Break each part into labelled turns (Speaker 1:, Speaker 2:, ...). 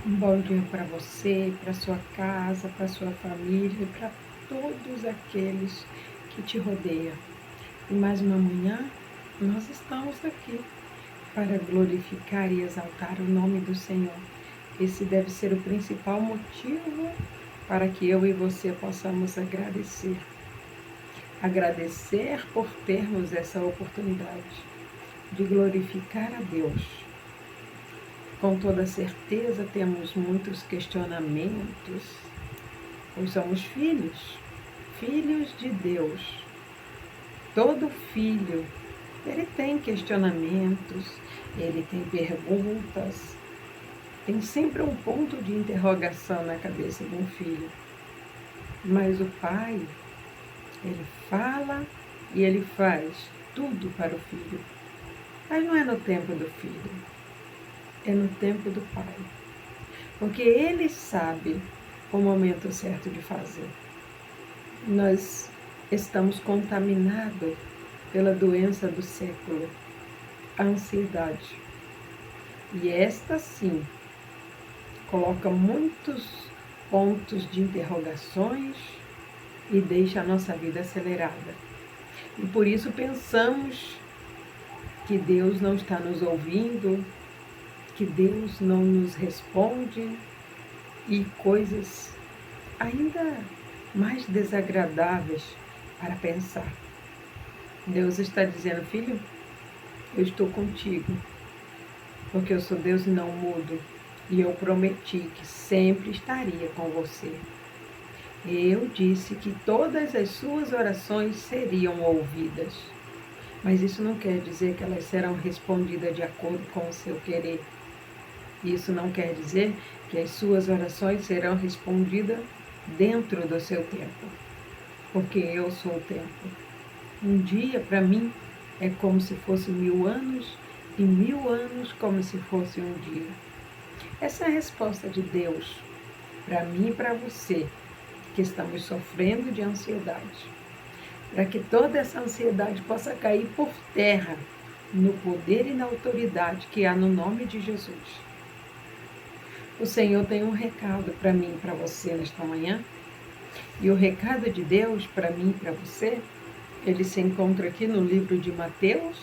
Speaker 1: Um bom dia para você, para sua casa, para sua família e para todos aqueles que te rodeiam. E mais uma manhã, nós estamos aqui para glorificar e exaltar o nome do Senhor. Esse deve ser o principal motivo para que eu e você possamos agradecer. Agradecer por termos essa oportunidade de glorificar a Deus. Com toda certeza temos muitos questionamentos, pois somos filhos, filhos de Deus. Todo filho, ele tem questionamentos, ele tem perguntas, tem sempre um ponto de interrogação na cabeça de um filho. Mas o pai, ele fala e ele faz tudo para o filho. Mas não é no tempo do filho, é no tempo do pai. Porque ele sabe o momento certo de fazer. Nós estamos contaminados pela doença do século, a ansiedade. E esta sim coloca muitos pontos de interrogações e deixa a nossa vida acelerada. E por isso pensamos que Deus não está nos ouvindo, que Deus não nos responde e coisas ainda mais desagradáveis para pensar. Deus está dizendo: filho, eu estou contigo, porque eu sou Deus e não mudo, e eu prometi que sempre estaria com você. Eu disse que todas as suas orações seriam ouvidas, mas isso não quer dizer que elas serão respondidas de acordo com o seu querer. Isso não quer dizer que as suas orações serão respondidas dentro do seu tempo, porque eu sou o tempo. Um dia, para mim, é como se fosse 1000 anos, e 1000 anos como se fosse um dia. Essa é a resposta de Deus para mim e para você, que estamos sofrendo de ansiedade. Para que toda essa ansiedade possa cair por terra, no poder e na autoridade que há no nome de Jesus. O Senhor tem um recado para mim e para você nesta manhã. E o recado de Deus para mim e para você, ele se encontra aqui no livro de Mateus.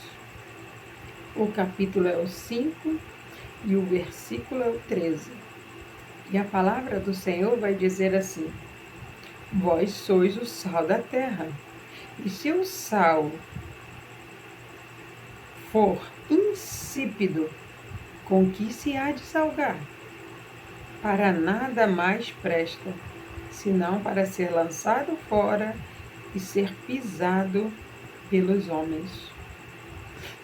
Speaker 1: O capítulo é o 5 e o versículo é o 13. E a palavra do Senhor vai dizer assim: vós sois o sal da terra. E se o sal for insípido, com que se há de salgar? Para nada mais presta, senão para ser lançado fora e ser pisado pelos homens.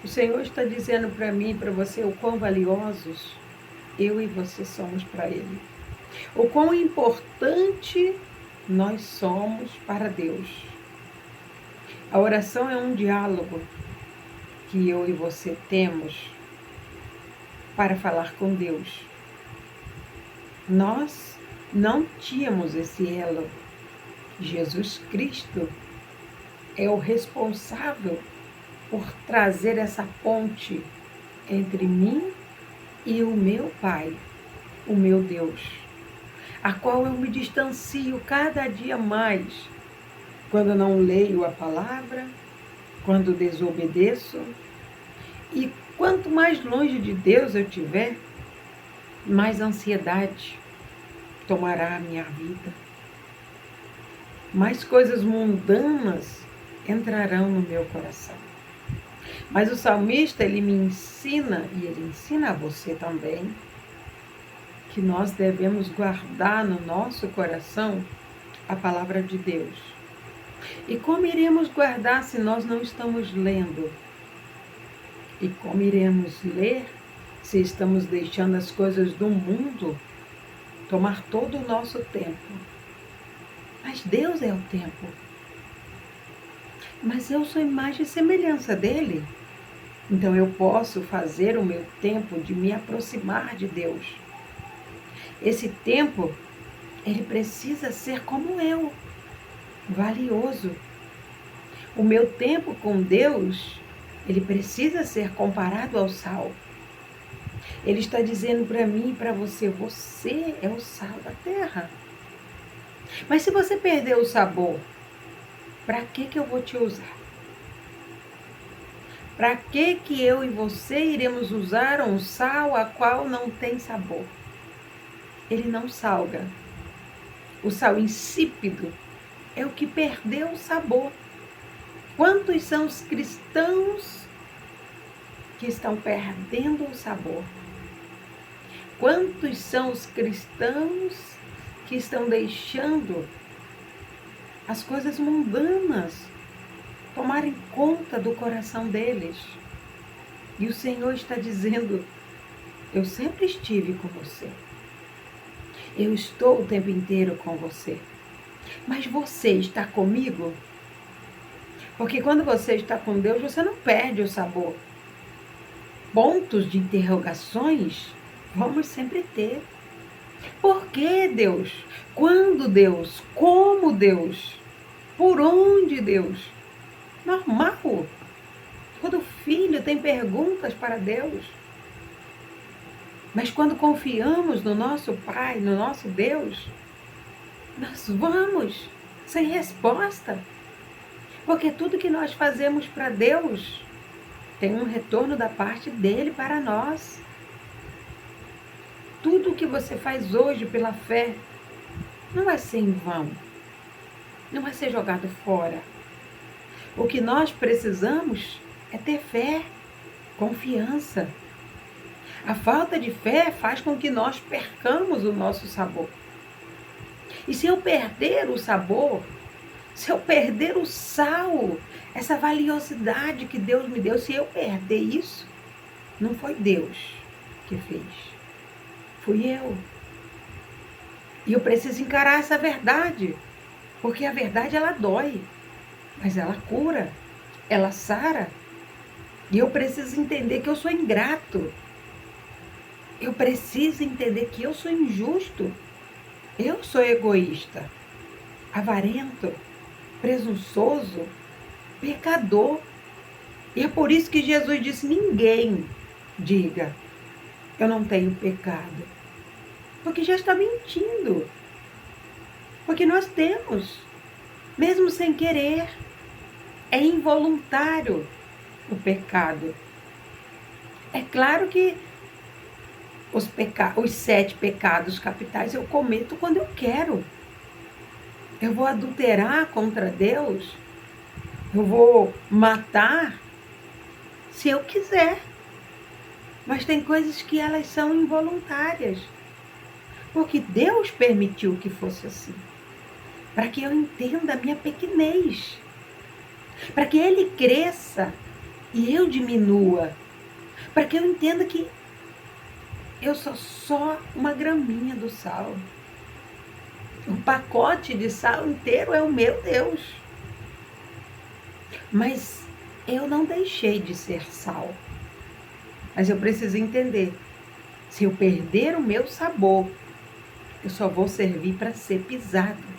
Speaker 1: O Senhor está dizendo para mim e para você o quão valiosos eu e você somos para Ele. O quão importante nós somos para Deus. A oração é um diálogo que eu e você temos para falar com Deus. Nós não tínhamos esse elo. Jesus Cristo é o responsável por trazer essa ponte entre mim e o meu Pai, o meu Deus, a qual eu me distancio cada dia mais quando não leio a palavra, quando desobedeço. E quanto mais longe de Deus eu estiver, mais ansiedade tomará a minha vida. Mais coisas mundanas entrarão no meu coração. Mas o salmista, ele me ensina, e ele ensina a você também, que nós devemos guardar no nosso coração a palavra de Deus. E como iremos guardar se nós não estamos lendo? E como iremos ler se estamos deixando as coisas do mundo tomar todo o nosso tempo? Mas Deus é o tempo. Mas eu sou imagem e semelhança dele. Então eu posso fazer o meu tempo de me aproximar de Deus. Esse tempo, ele precisa ser como eu, valioso. O meu tempo com Deus, ele precisa ser comparado ao sal. Ele está dizendo para mim e para você, você é o sal da terra. Mas se você perder o sabor, para que eu vou te usar? Para que eu e você iremos usar um sal a qual não tem sabor? Ele não salga. O sal insípido é o que perdeu o sabor. Quantos são os cristãos que estão perdendo o sabor? Quantos são os cristãos que estão deixando as coisas mundanas tomarem conta do coração deles? E o Senhor está dizendo, eu sempre estive com você. Eu estou o tempo inteiro com você. Mas você está comigo? Porque quando você está com Deus, você não perde o sabor. Pontos de interrogações vamos sempre ter. Por que Deus? Quando Deus? Como Deus? Por onde Deus? Normal. Todo filho tem perguntas para Deus. Mas quando confiamos no nosso Pai, no nosso Deus, nós vamos sem resposta. Porque tudo que nós fazemos para Deus tem um retorno da parte dele para nós. Tudo que você faz hoje pela fé não vai ser em vão. Não vai ser jogado fora. O que nós precisamos é ter fé, confiança. A falta de fé faz com que nós percamos o nosso sabor. E se eu perder o sabor, se eu perder o sal, essa valiosidade que Deus me deu, se eu perder isso, não foi Deus que fez. Fui eu. E eu preciso encarar essa verdade. Porque a verdade, ela dói. Mas ela cura. Ela sara. E eu preciso entender que eu sou ingrato. Eu preciso entender que eu sou injusto. Eu sou egoísta. Avarento. Presunçoso. Pecador. E é por isso que Jesus disse, ninguém diga, eu não tenho pecado. Porque já está mentindo. Porque nós temos, mesmo sem querer. É involuntário o pecado. É claro que os 7 pecados capitais eu cometo quando eu quero. Eu vou adulterar contra Deus. Eu vou matar se eu quiser. Mas tem coisas que elas são involuntárias. Porque Deus permitiu que fosse assim. Para que eu entenda a minha pequenez. Para que Ele cresça e eu diminua. Para que eu entenda que eu sou só uma graminha do sal. O pacote de sal inteiro é o meu Deus. Mas eu não deixei de ser sal. Mas eu preciso entender. Se eu perder o meu sabor, eu só vou servir para ser pisado.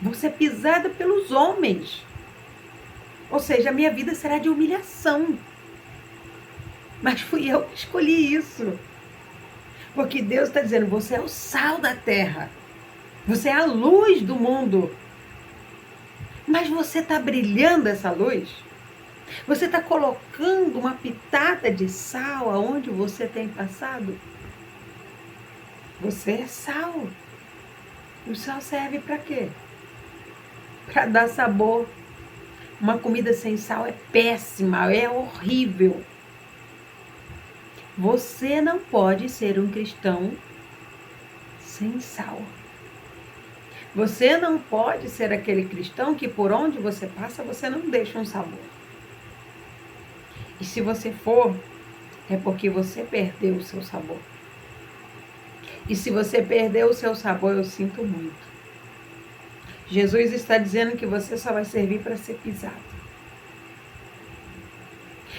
Speaker 1: Vou ser pisada pelos homens. Ou seja, a minha vida será de humilhação. Mas fui eu que escolhi isso. Porque Deus está dizendo, você é o sal da terra. Você é a luz do mundo. Mas você está brilhando essa luz? Você está colocando uma pitada de sal aonde você tem passado? Você é sal. O sal serve para quê? Para dar sabor. Uma comida sem sal é péssima, é horrível. Você não pode ser um cristão sem sal. Você não pode ser aquele cristão que por onde você passa, você não deixa um sabor. E se você for, é porque você perdeu o seu sabor. E se você perdeu o seu sabor, eu sinto muito. Jesus está dizendo que você só vai servir para ser pisado.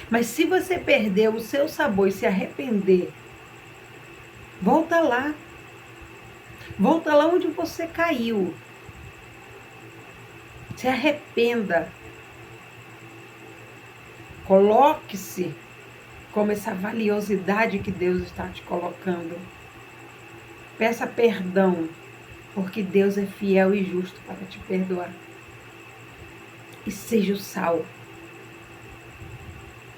Speaker 1: Mas se você perder o seu sabor e se arrepender, volta lá. Volta lá onde você caiu. Se arrependa. Coloque como essa valiosidade que Deus está te colocando. Peça perdão, porque Deus é fiel e justo para te perdoar. E seja o sal.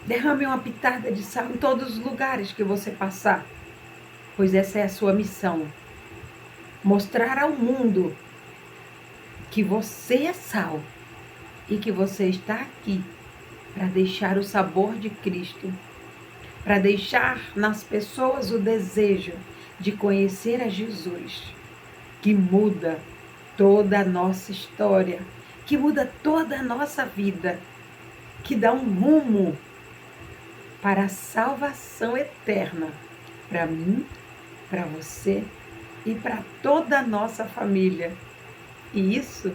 Speaker 1: Derrame uma pitada de sal em todos os lugares que você passar, pois essa é a sua missão. Mostrar ao mundo que você é sal e que você está aqui para deixar o sabor de Cristo, para deixar nas pessoas o desejo de conhecer a Jesus, que muda toda a nossa história, que muda toda a nossa vida, que dá um rumo para a salvação eterna, para mim, para você e para toda a nossa família. E isso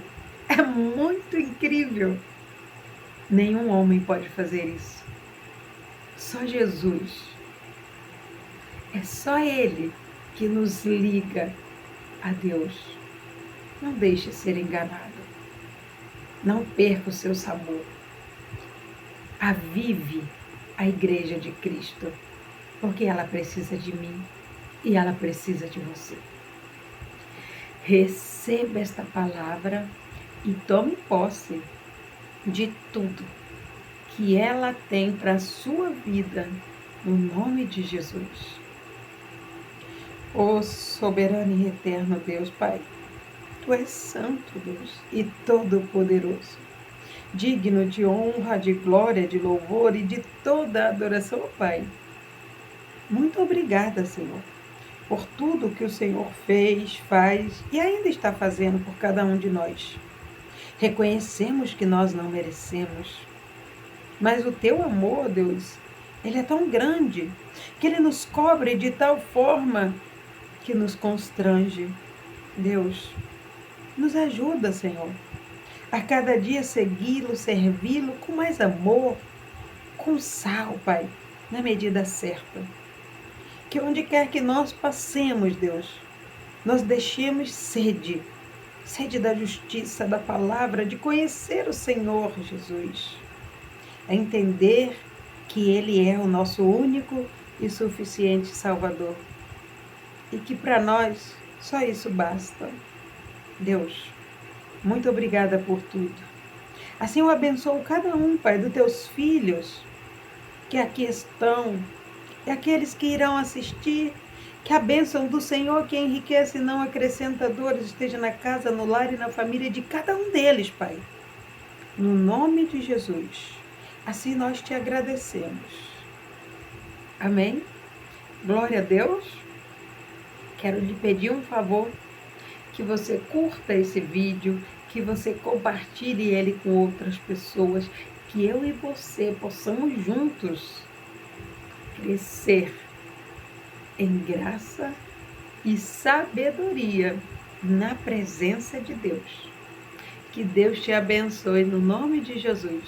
Speaker 1: é muito incrível. Nenhum homem pode fazer isso. Só Jesus. É só Ele que nos liga a Deus. Não deixe ser enganado. Não perca o seu sabor. Avive a Igreja de Cristo, porque ela precisa de mim e ela precisa de você. Receba esta palavra e tome posse de tudo que ela tem para a sua vida, no nome de Jesus. Ó soberano e eterno Deus, Pai, Tu és santo, Deus, e todo-poderoso, digno de honra, de glória, de louvor e de toda a adoração, ó Pai. Muito obrigada, Senhor, por tudo que o Senhor fez, faz e ainda está fazendo por cada um de nós. Reconhecemos que nós não merecemos, mas o Teu amor, Deus, Ele é tão grande que Ele nos cobre de tal forma que nos constrange. Deus, nos ajuda, Senhor, a cada dia segui-lo, servi-lo com mais amor, com sal, Pai, na medida certa. Que onde quer que nós passemos, Deus, nós deixemos sede da justiça, da palavra, de conhecer o Senhor Jesus, a entender que Ele é o nosso único e suficiente Salvador e que para nós só isso basta. Deus, muito obrigada por tudo. Assim eu abençoo cada um, Pai, dos Teus filhos que aqui estão e aqueles que irão assistir. Que a bênção do Senhor, que enriquece e não acrescenta dores, esteja na casa, no lar e na família de cada um deles, Pai. No nome de Jesus. Assim nós te agradecemos. Amém? Glória a Deus. Quero lhe pedir um favor, que você curta esse vídeo, que você compartilhe ele com outras pessoas, que eu e você possamos juntos crescer em graça e sabedoria na presença de Deus. Que Deus te abençoe no nome de Jesus.